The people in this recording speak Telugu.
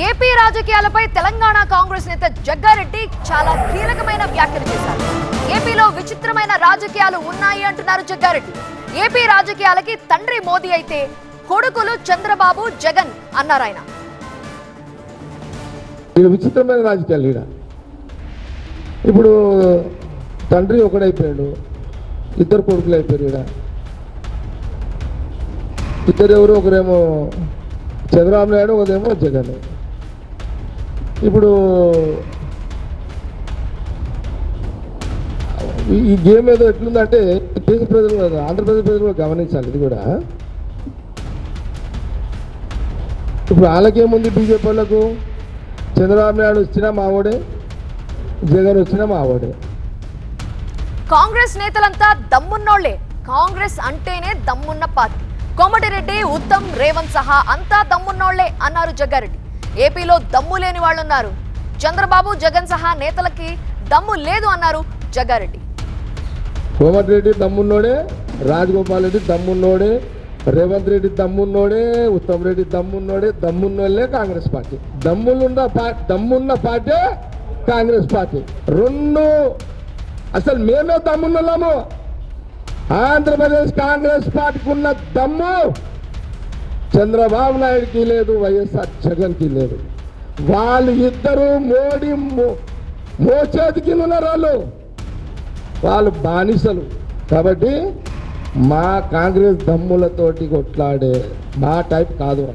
ఏపీ రాజకీయాలపై తెలంగాణ కాంగ్రెస్ నేత జగ్గారెడ్డి చాలా కీలకమైన వ్యాఖ్యలు చేశారు. ఏపీలో విచిత్రమైన రాజకీయాలు ఉన్నాయి అంటున్నారు జగ్గారెడ్డి. ఏపీ రాజకీయాలకి తండ్రి మోదీ అయితే కొడుకులు చంద్రబాబు జగన్ అన్నారు ఆయన. విచిత్రమైన రాజకీయాలు ఇప్పుడు తండ్రి ఒకడైపోయాడు, ఇద్దరు కొడుకులు అయిపోయారు. ఇద్దరు ఎవరు, ఒకరేమో చంద్రబాబు నాయుడు, ఒకరేమో జగన్. ఇప్పుడు ఈ గేమ్ ఏదో ఎట్లుందంటే దేశ ప్రజలు, ఆంధ్రప్రదేశ్ ప్రజలు గమనించాలి. ఇది కూడా ఇప్పుడు వాళ్ళకేముంది, బీజేపీ వాళ్ళకు చంద్రబాబు నాయుడు వచ్చినా మావోడే, జగన్ వచ్చినా మావోడే. కాంగ్రెస్ నేతలంతా దమ్మున్నోళ్లే. కాంగ్రెస్ అంటేనే దమ్మున్న పార్టీ. కోమటిరెడ్డి, ఉత్తమ్, రేవంత్ సహా అంతా దమ్మున్నోళ్లే అన్నారు జగ్గారెడ్డి. ఏపీలో దమ్ము లేని వాళ్ళున్నారు. చంద్రబాబు, జగన్ సహా నేతలకి దమ్ము లేదు అన్నారు జగ్గారెడ్డి. కోమటిరెడ్డి దమ్మున్నోడే, రాజగోపాల్ రెడ్డి దమ్మున్నోడే, రేవంత్ రెడ్డి దమ్మున్నోడే, ఉత్తమ్ రెడ్డి దమ్మున్నోడే. దమ్మున్నోళ్లే కాంగ్రెస్ పార్టీ. దమ్మున్న పార్టీ కాంగ్రెస్ పార్టీ. రెండు అసలు మేమే దమ్మున్నాము. ఆంధ్రప్రదేశ్ కాంగ్రెస్ పార్టీకి ఉన్న దమ్ము చంద్రబాబు నాయుడుకి లేదు, వైఎస్ఆర్ జగన్కి లేదు. వాళ్ళు ఇద్దరు మోడీ మోచేతికి ఉన్నారు. వాళ్ళు బానిసలు. కాబట్టి మా కాంగ్రెస్ దమ్ములతోటి కొట్లాడే మా టైప్ కాదు.